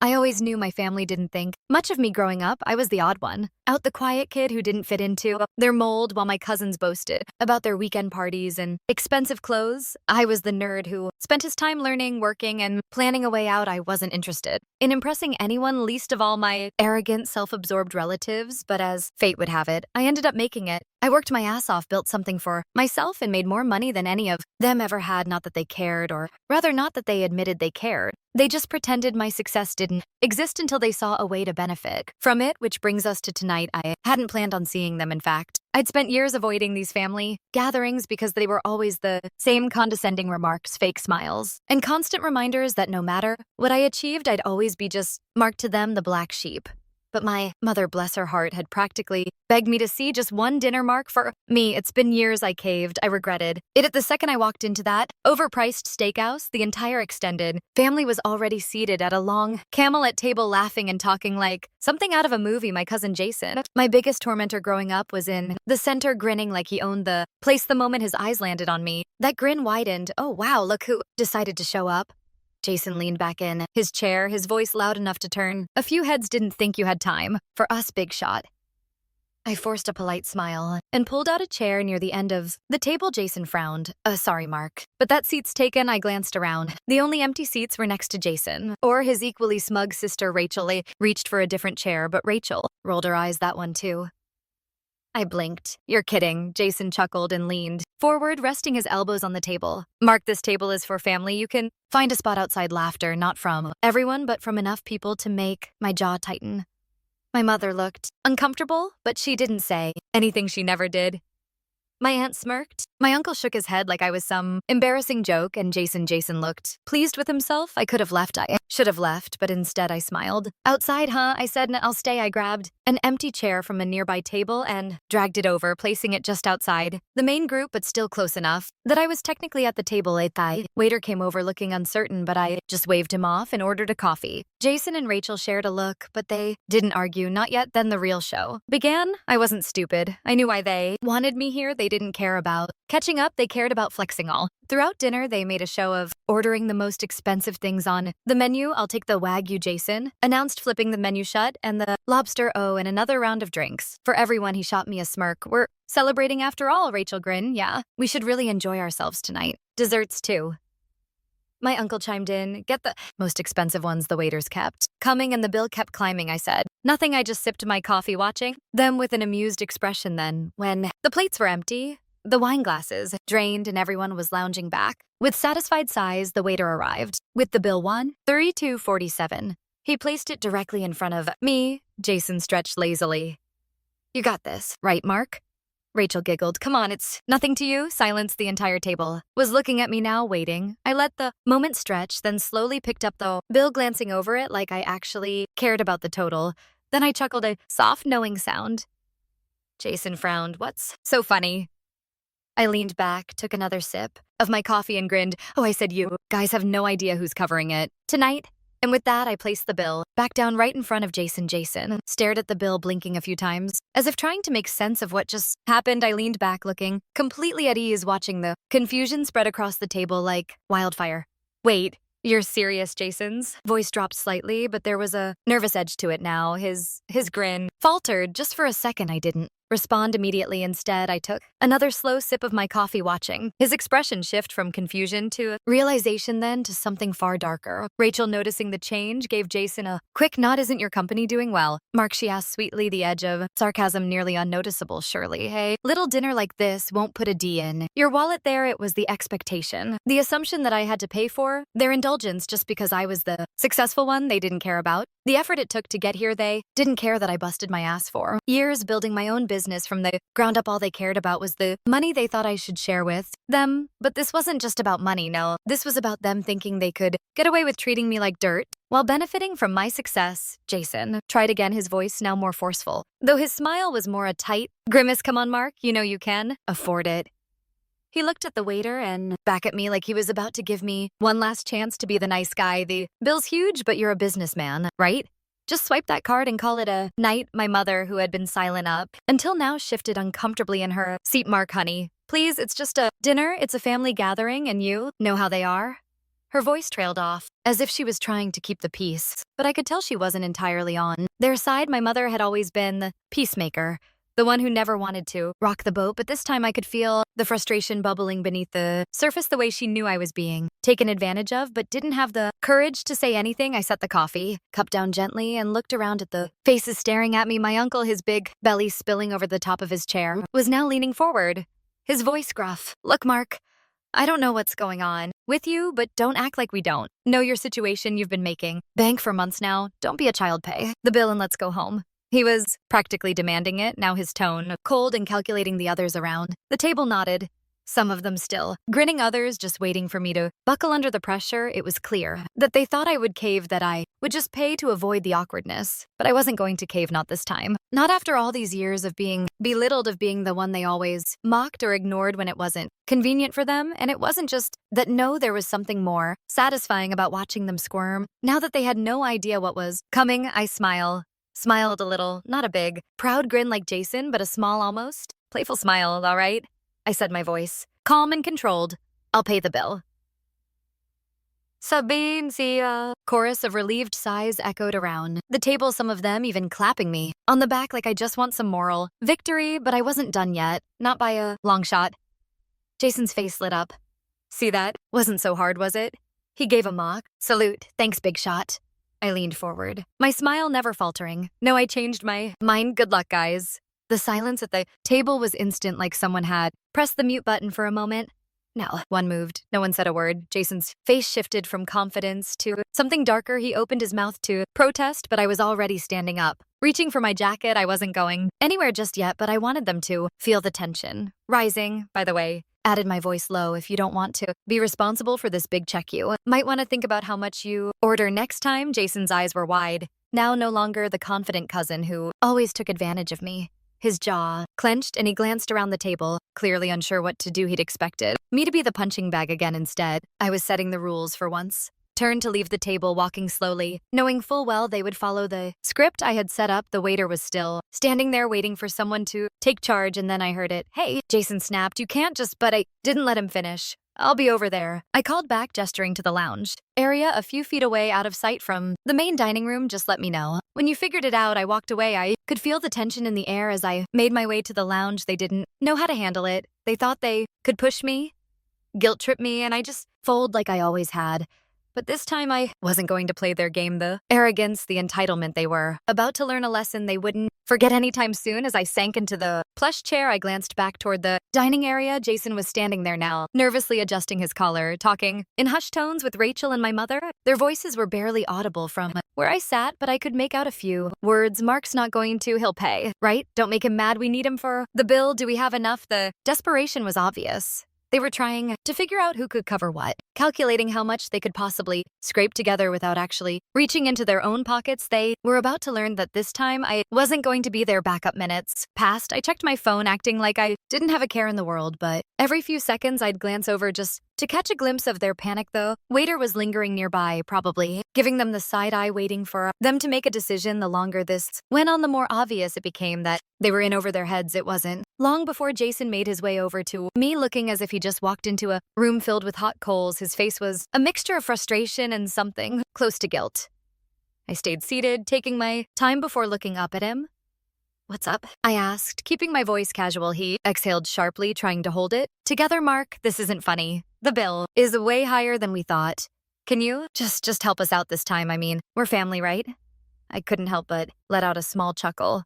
I always knew my family didn't think much of me growing up. I was the odd one. Out the quiet kid who didn't fit into their mold while my cousins boasted about their weekend parties and expensive clothes. I was the nerd who spent his time learning, working, and planning a way out. I wasn't interested in impressing anyone, least of all my arrogant, self-absorbed relatives. But as fate would have it, I ended up making it. I worked my ass off, built something for myself, and made more money than any of them ever had. Not that they cared, or rather not that they admitted they cared. They just pretended my success didn't exist until they saw a way to benefit from it, which brings us to tonight. I hadn't planned on seeing them, in fact. I'd spent years avoiding these family gatherings because they were always the same condescending remarks, fake smiles, and constant reminders that no matter what I achieved, I'd always be just marked to them the black sheep. But my mother, bless her heart, had practically begged me to see just one dinner mark for me. It's been years I caved. I regretted it at the second I walked into that overpriced steakhouse. The entire extended family was already seated at a long Camelot table laughing and talking like something out of a movie. My cousin Jason, my biggest tormentor growing up, was in the center grinning like he owned the place the moment his eyes landed on me. That grin widened. Oh wow, look who decided to show up. Jason leaned back in his chair, his voice loud enough to turn a few heads. Didn't think you had time for us, big shot. I forced a polite smile and pulled out a chair near the end of the table. Jason frowned. Sorry, Mark, but that seat's taken. I glanced around. The only empty seats were next to Jason, or his equally smug sister Rachel. I reached for a different chair, but Rachel rolled her eyes that one too. I blinked. You're kidding. Jason chuckled and leaned forward, resting his elbows on the table. Mark, this table is for family. You can find a spot outside. Laughter, not from everyone, but from enough people to make my jaw tighten. My mother looked uncomfortable, but she didn't say anything she never did. My aunt smirked. My uncle shook his head like I was some embarrassing joke, and Jason looked pleased with himself. I could have left. I should have left, but instead I smiled. Outside, huh? I said, I'll stay. I grabbed an empty chair from a nearby table and dragged it over, placing it just outside the main group, but still close enough that I was technically at the table. A waiter came over looking uncertain, but I just waved him off and ordered a coffee. Jason and Rachel shared a look, but they didn't argue. Not yet. Then the real show began. I wasn't stupid. I knew why they wanted me here. They didn't care about catching up. They cared about flexing all. Throughout dinner, they made a show of ordering the most expensive things on the menu. I'll take the Wagyu, Jason announced, flipping the menu shut, and the lobster, and another round of drinks. For everyone, he shot me a smirk. We're celebrating after all, Rachel grinned. Yeah, we should really enjoy ourselves tonight. Desserts too. My uncle chimed in. Get the most expensive ones. The waiters kept coming and the bill kept climbing. I said nothing. I just sipped my coffee, watching them with an amused expression. Then, when the plates were empty, the wine glasses drained, and everyone was lounging back with satisfied sighs, the waiter arrived with the bill. $32.47. He placed it directly in front of me. Jason stretched lazily. You got this, right, Mark? Rachel giggled. Come on, it's nothing to you. Silence. The entire table was looking at me now, waiting. I let the moment stretch, then slowly picked up the bill, glancing over it like I actually cared about the total. Then I chuckled, a soft, knowing sound. Jason frowned. What's so funny? I leaned back, took another sip of my coffee, and grinned. Oh, I said you guys have no idea who's covering it tonight. And with that, I placed the bill back down right in front of Jason. Jason stared at the bill, blinking a few times, as if trying to make sense of what just happened. I leaned back, looking completely at ease, watching the confusion spread across the table like wildfire. Wait, you're serious? Jason's voice dropped slightly, but there was a nervous edge to it now. His grin faltered. Just for a second, I didn't respond immediately. Instead, I took another slow sip of my coffee, watching his expression shift from confusion to realization, then to something far darker. Rachel, noticing the change, gave Jason a quick nod. Isn't your company doing well, Mark? She asked sweetly, the edge of sarcasm nearly unnoticeable. Surely, hey, little dinner like this won't put a D in your wallet there. It was the expectation, the assumption that I had to pay for their indulgence just because I was the successful one they didn't care about. The effort it took to get here, they didn't care that I busted my ass for years building my own business from the ground up. All they cared about was the money they thought I should share with them. But this wasn't just about money, no. This was about them thinking they could get away with treating me like dirt while benefiting from my success. Jason tried again, his voice now more forceful, though his smile was more a tight grimace. Come on, Mark, you know you can afford it. He looked at the waiter and back at me like he was about to give me one last chance to be the nice guy. The bill's huge, but you're a businessman, right? Just swipe that card and call it a night. My mother, who had been silent up until now, shifted uncomfortably in her seat. Mark, honey, please, it's just a dinner. It's a family gathering, and you know how they are. Her voice trailed off, as if she was trying to keep the peace, but I could tell she wasn't entirely on their side. My mother had always been the peacemaker, the one who never wanted to rock the boat, but this time I could feel the frustration bubbling beneath the surface the way she knew I was being taken advantage of, but didn't have the courage to say anything. I set the coffee cup down gently and looked around at the faces staring at me. My uncle, his big belly spilling over the top of his chair, was now leaning forward, his voice gruff. Look, Mark, I don't know what's going on with you, but don't act like we don't. Know your situation you've been making bank for months now. Don't be a child. Pay the bill and let's go home. He was practically demanding it, now his tone cold and calculating the others around. The table nodded, some of them still grinning, others just waiting for me to buckle under the pressure. It was clear that they thought I would cave, that I would just pay to avoid the awkwardness. But I wasn't going to cave, not this time. Not after all these years of being belittled, of being the one they always mocked or ignored when it wasn't convenient for them. And it wasn't just that, no, there was something more satisfying about watching them squirm. Now that they had no idea what was coming, I smiled a little, not a big, proud grin like Jason, but a small, almost playful smile. All right, I said, my voice calm and controlled. I'll pay the bill. Sabine, see ya. Chorus of relieved sighs echoed around the table, some of them even clapping me on the back like I just want some moral victory, but I wasn't done yet, not by a long shot. Jason's face lit up. See that? Wasn't so hard, was it? He gave a mock salute. Thanks, big shot. I leaned forward, my smile never faltering. No, I changed my mind. Good luck, guys. The silence at the table was instant, like someone had pressed the mute button for a moment. No one moved. No one said a word. Jason's face shifted from confidence to something darker. He opened his mouth to protest, but I was already standing up. Reaching for my jacket, I wasn't going anywhere just yet, but I wanted them to feel the tension rising. By the way, added my voice low, if you don't want to be responsible for this big check, you might want to think about how much you order next time. Jason's eyes were wide, now no longer the confident cousin who always took advantage of me. His jaw clenched and he glanced around the table, clearly unsure what to do. He'd expected me to be the punching bag again. Instead, I was setting the rules for once. Turned to leave the table, walking slowly, knowing full well they would follow the script I had set up. The waiter was still standing there waiting for someone to take charge, and then I heard it. Hey, Jason snapped. You can't just, but I didn't let him finish. I'll be over there. I called back, gesturing to the lounge area a few feet away, out of sight from the main dining room. Just let me know when you figured it out. I walked away. I could feel the tension in the air as I made my way to the lounge. They didn't know how to handle it. They thought they could push me, guilt trip me, and I just fold like I always had. But this time I wasn't going to play their game. The arrogance, the entitlement. They were about to learn a lesson they wouldn't forget anytime soon. As I sank into the plush chair, I glanced back toward the dining area. Jason was standing there now, nervously adjusting his collar, talking in hushed tones with Rachel and my mother. Their voices were barely audible from where I sat, but I could make out a few words. Mark's not going to, he'll pay, right? Don't make him mad. We need him for the bill. Do we have enough? The desperation was obvious. They were trying to figure out who could cover what, calculating how much they could possibly scrape together without actually reaching into their own pockets. They were about to learn that this time I wasn't going to be their backup. Minutes passed. I checked my phone, acting like I didn't have a care in the world, but every few seconds I'd glance over just to catch a glimpse of their panic. The waiter was lingering nearby, probably giving them the side eye, waiting for them to make a decision. The longer this went on, the more obvious it became that they were in over their heads. It wasn't long before Jason made his way over to me, looking as if he just walked into a room filled with hot coals. His face was a mixture of frustration and something close to guilt. I stayed seated, taking my time before looking up at him. What's up? I asked, keeping my voice casual. He exhaled sharply, trying to hold it together. Mark, this isn't funny. The bill is way higher than we thought. Can you just help us out this time? I mean, we're family, right? I couldn't help but let out a small chuckle.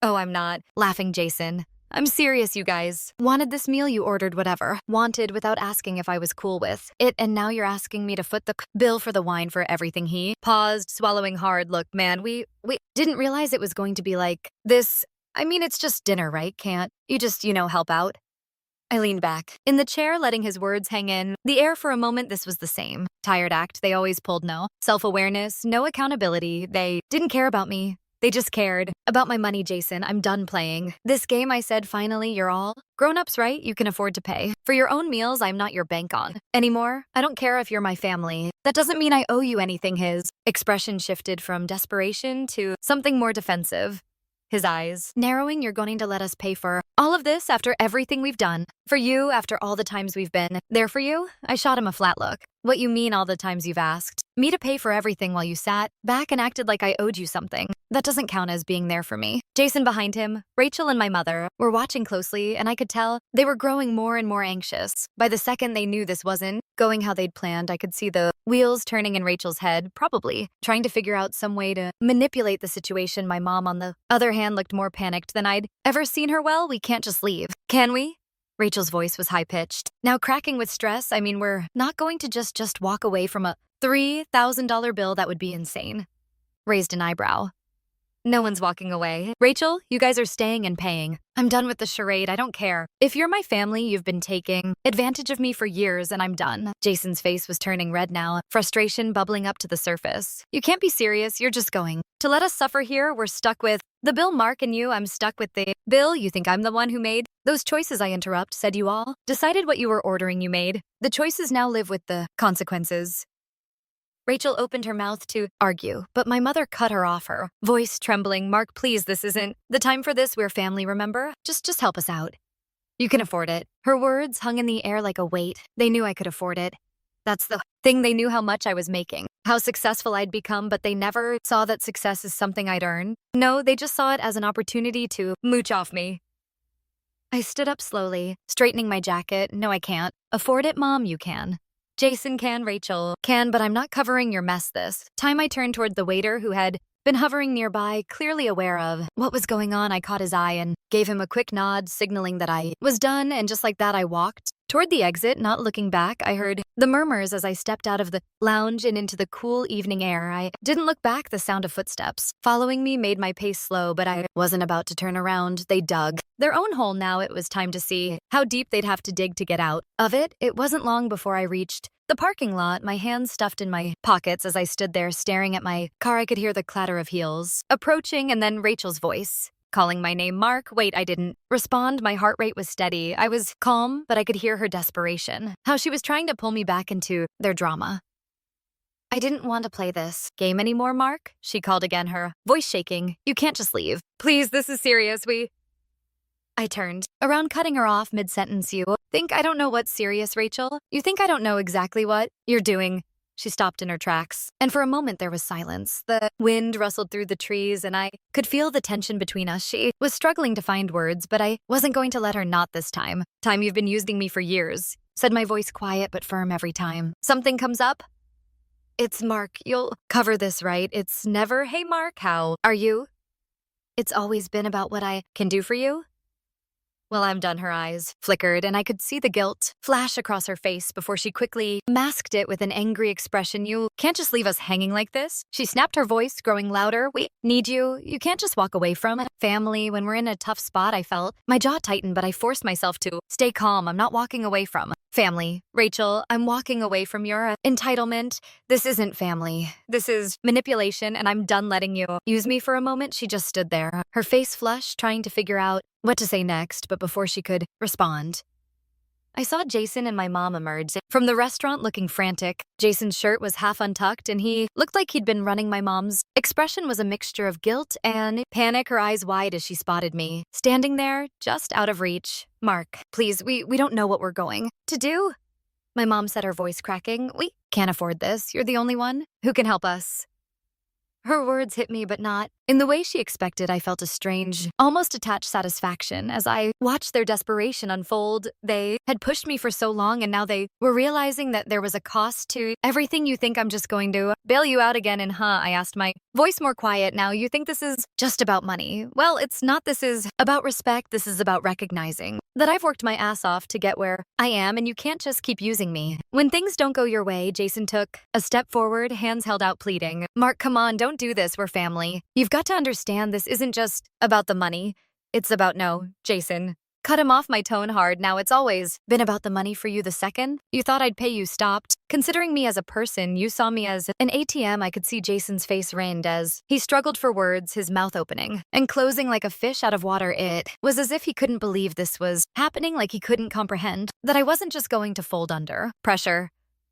Oh, I'm not laughing, Jason. I'm serious. You guys wanted this meal. You ordered whatever wanted without asking if I was cool with it, and now you're asking me to foot the bill for the wine, for everything. He paused, swallowing hard. Look, man, we didn't realize it was going to be like this. I mean, it's just dinner, right? Can't you just, help out? I leaned back in the chair, letting his words hang in the air for a moment. This was the same tired act they always pulled. No self-awareness, no accountability. They didn't care about me. They just cared about my money. Jason, I'm done playing this game. I said, finally. You're all grown-ups, right? You can afford to pay for your own meals. I'm not your bank on anymore. I don't care if you're my family. That doesn't mean I owe you anything. His expression shifted from desperation to something more defensive. His eyes narrowing. You're going to let us pay for all of this after everything we've done? For you, after all the times we've been there for you, I shot him a flat look. What you mean all the times you've asked me to pay for everything while you sat back and acted like I owed you something. That doesn't count as being there for me. Jason behind him, Rachel and my mother were watching closely, and I could tell they were growing more and more anxious. By the second they knew this wasn't going how they'd planned, I could see the wheels turning in Rachel's head, probably trying to figure out some way to manipulate the situation. My mom, on the other hand, looked more panicked than I'd ever seen her. Well, we can't just leave, can we? Rachel's voice was high-pitched, now cracking with stress. I mean, we're not going to just walk away from a $3,000 bill. That would be insane. Raised an eyebrow. No one's walking away. Rachel, you guys are staying and paying. I'm done with the charade. I don't care. If you're my family, you've been taking advantage of me for years, and I'm done. Jason's face was turning red now, frustration bubbling up to the surface. You can't be serious. You're just going to let us suffer here. We're stuck with the bill, Mark, and you. I'm stuck with the bill. You think I'm the one who made those choices? I interrupt. Said you all decided what you were ordering. You made the choices. Now live with the consequences. Rachel opened her mouth to argue, but my mother cut her off, her voice trembling. Mark, please, this isn't the time for this. We're family, remember? Just help us out. You can afford it. Her words hung in the air like a weight. They knew I could afford it. That's the thing. They knew how much I was making, how successful I'd become, but they never saw that success as something I'd earn. No, they just saw it as an opportunity to mooch off me. I stood up slowly, straightening my jacket. No, I can't afford it, Mom. You can. Jason can, Rachel can, but I'm not covering your mess this time. I turned toward the waiter who had been hovering nearby, clearly aware of what was going on. I caught his eye and gave him a quick nod, signaling that I was done, and just like that I walked toward the exit, not looking back. I heard the murmurs as I stepped out of the lounge and into the cool evening air. I didn't look back. The sound of footsteps following me made my pace slow, but I wasn't about to turn around. They dug their own hole now. It was time to see how deep they'd have to dig to get out of it. It wasn't long before I reached the parking lot, my hands stuffed in my pockets. As I stood there staring at my car, I could hear the clatter of heels approaching, and then Rachel's voice calling my name. Mark. Wait, I didn't respond. My heart rate was steady. I was calm, but I could hear her desperation, how she was trying to pull me back into their drama. I didn't want to play this game anymore, Mark, she called again, her voice shaking. You can't just leave. Please, this is serious. I turned around, cutting her off mid-sentence. You think I don't know what's serious, Rachel? You think I don't know exactly what you're doing? She stopped in her tracks, and for a moment there was silence. The wind rustled through the trees, and I could feel the tension between us. She was struggling to find words, but I wasn't going to let her. Not this time. You've been using me for years, said my voice, quiet but firm every time something comes up. It's Mark. You'll cover this, right? It's never, hey, Mark, how are you? It's always been about what I can do for you. Well, I'm done. Her eyes flickered, and I could see the guilt flash across her face before she quickly masked it with an angry expression. You can't just leave us hanging like this. She snapped, her voice growing louder. We need you. You can't just walk away from family when we're in a tough spot. I felt my jaw tighten, but I forced myself to stay calm. I'm not walking away from family. Rachel, I'm walking away from your entitlement. This isn't family. This is manipulation, and I'm done letting you use me for a moment. She just stood there, her face flushed, trying to figure out what to say next, but before she could respond, I saw Jason and my mom emerge from the restaurant looking frantic. Jason's shirt was half untucked, and he looked like he'd been running. My mom's expression was a mixture of guilt and panic, her eyes wide as she spotted me, standing there, just out of reach. Mark, please, we don't know what we're going to do. My mom said, her voice cracking. We can't afford this. You're the only one who can help us. Her words hit me, but not in the way she expected. I felt a strange, almost attached satisfaction as I watched their desperation unfold. They had pushed me for so long, and now they were realizing that there was a cost to everything. You think I'm just going to bail you out again? And I asked, my voice more quiet now. You think this is just about money? Well, it's not. This is about respect. This is about recognizing that I've worked my ass off to get where I am, and you can't just keep using me. When things don't go your way, Jason took a step forward, hands held out pleading. Mark, come on, don't do this. We're family. You've got to understand this isn't just about the money. It's about no, Jason. Cut him off, my tone hard. Now it's always been about the money for you. The second you thought I'd pay, you stopped considering me as a person. You saw me as an ATM. I could see Jason's face rend as he struggled for words, his mouth opening and closing like a fish out of water. It was as if he couldn't believe this was happening, like he couldn't comprehend that I wasn't just going to fold under pressure.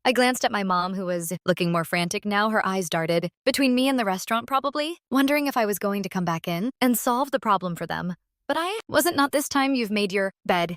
I glanced at my mom, who was looking more frantic now. Her eyes darted between me and the restaurant, probably wondering if I was going to come back in and solve the problem for them. But I wasn't. Not this time. You've made your bed.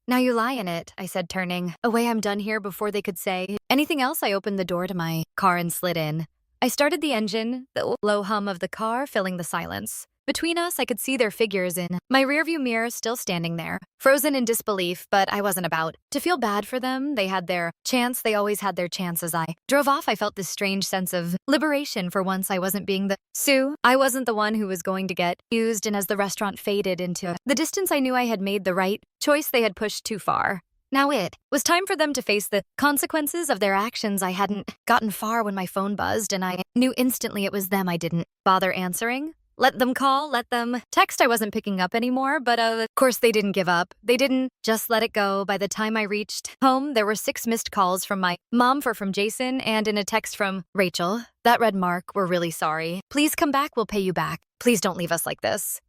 Now you lie in it, I said, turning away. I'm done here before they could say anything else. I opened the door to my car and slid in. I started the engine, the low hum of the car filling the silence. Between us, I could see their figures in my rearview mirror still standing there, frozen in disbelief, but I wasn't about to feel bad for them. They had their chance. They always had their chance. As I drove off, I felt this strange sense of liberation. For once, I wasn't being the Sue. I wasn't the one who was going to get used, and as the restaurant faded into the distance, I knew I had made the right choice. They had pushed too far. Now it was time for them to face the consequences of their actions. I hadn't gotten far when my phone buzzed, and I knew instantly it was them. I didn't bother answering. Let them call, let them text. I wasn't picking up anymore, but of course they didn't give up. They didn't just let it go. By the time I reached home, there were 6 missed calls from my mom, from Jason, and in a text from Rachel that read, "Mark, we're really sorry. Please come back, we'll pay you back. Please don't leave us like this."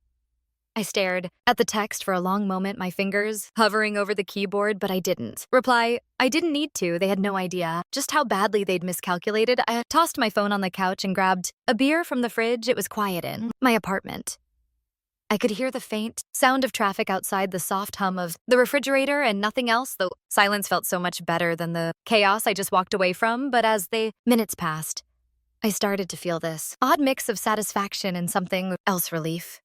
I stared at the text for a long moment, my fingers hovering over the keyboard, but I didn't reply. I didn't need to. They had no idea just how badly they'd miscalculated. I tossed my phone on the couch and grabbed a beer from the fridge. It was quiet in my apartment. I could hear the faint sound of traffic outside, the soft hum of the refrigerator, and nothing else. The silence felt so much better than the chaos I just walked away from. But as the minutes passed, I started to feel this odd mix of satisfaction and something else, relief.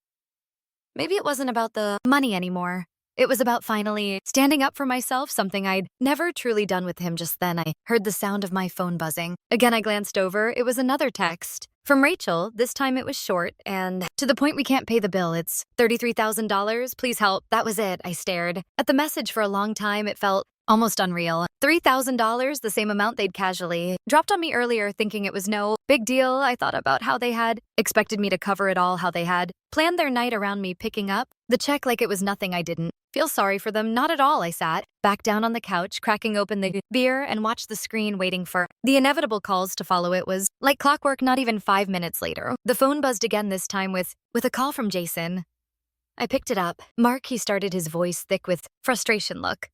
Maybe it wasn't about the money anymore. It was about finally standing up for myself, something I'd never truly done with him. Just then, I heard the sound of my phone buzzing. Again, I glanced over. It was another text from Rachel. This time it was short and to the point. "We can't pay the bill. It's $33,000. Please help." That was it. I stared at the message for a long time. It felt almost unreal. $3,000, the same amount they'd casually dropped on me earlier, thinking it was no big deal. I thought about how they had expected me to cover it all, how they had planned their night around me picking up the check like it was nothing. I didn't feel sorry for them, not at all. I sat back down on the couch, cracking open the beer, and watched the screen, waiting for the inevitable calls to follow. It was like clockwork. Not even 5 minutes later, the phone buzzed again, this time with a call from Jason. I picked it up. "Mark," he started, his voice thick with frustration. "Look,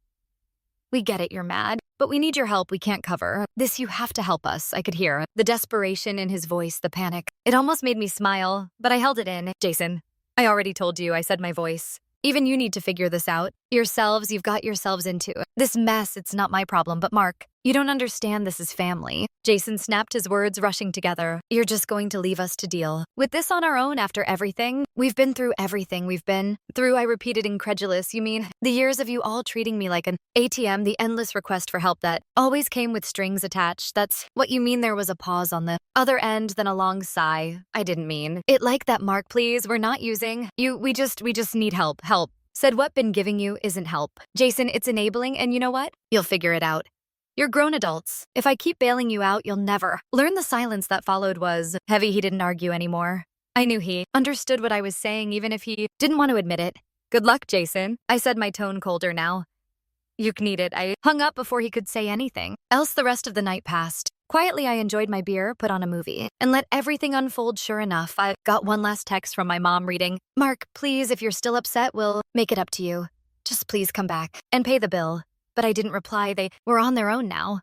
we get it, you're mad, but we need your help. We can't cover this. You have to help us." I could hear the desperation in his voice, the panic. It almost made me smile, but I held it in. "Jason, I already told you," I said, my voice. "Even you need to figure this out yourselves. You've got yourselves into this mess. It's not my problem. But Mark, you don't understand. This is family." Jason snapped, his words rushing together. "You're just going to leave us to deal with this on our own after everything? We've been through everything we've been through," I repeated, incredulous. "You mean the years of you all treating me like an ATM, the endless request for help that always came with strings attached? That's what you mean?" There was a pause on the other end, then a long sigh. "I didn't mean it like that, Mark. Please, we're not using you. We just need help. Help." Said, "What been giving you isn't help, Jason. It's enabling, and you know what? You'll figure it out. You're grown adults. If I keep bailing you out, you'll never learn." The silence that followed was heavy. He didn't argue anymore. I knew he understood what I was saying, even if he didn't want to admit it. "Good luck, Jason," I said, my tone colder now. "You need it." I hung up before he could say anything else. The rest of the night passed. Quietly, I enjoyed my beer, put on a movie, and let everything unfold. Sure enough, I got one last text from my mom reading, "Mark, please, if you're still upset, we'll make it up to you. Just please come back and pay the bill." But I didn't reply. They were on their own now.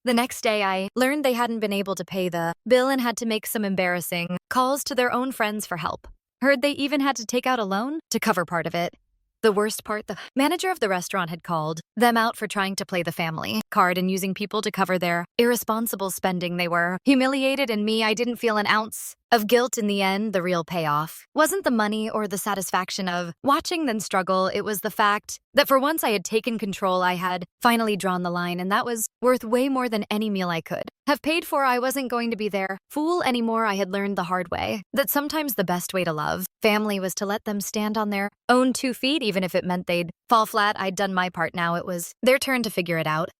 The next day, I learned they hadn't been able to pay the bill and had to make some embarrassing calls to their own friends for help. Heard they even had to take out a loan to cover part of it. The worst part, the manager of the restaurant had called them out for trying to play the family card and using people to cover their irresponsible spending. They were humiliated, and me, I didn't feel an ounce of guilt. In the end, the real payoff wasn't the money or the satisfaction of watching them struggle. It was the fact that for once I had taken control. I had finally drawn the line, and that was worth way more than any meal I could have paid for. I wasn't going to be their fool anymore. I had learned the hard way that sometimes the best way to love family was to let them stand on their own 2 feet, even if it meant they'd fall flat. I'd done my part. Now it was their turn to figure it out.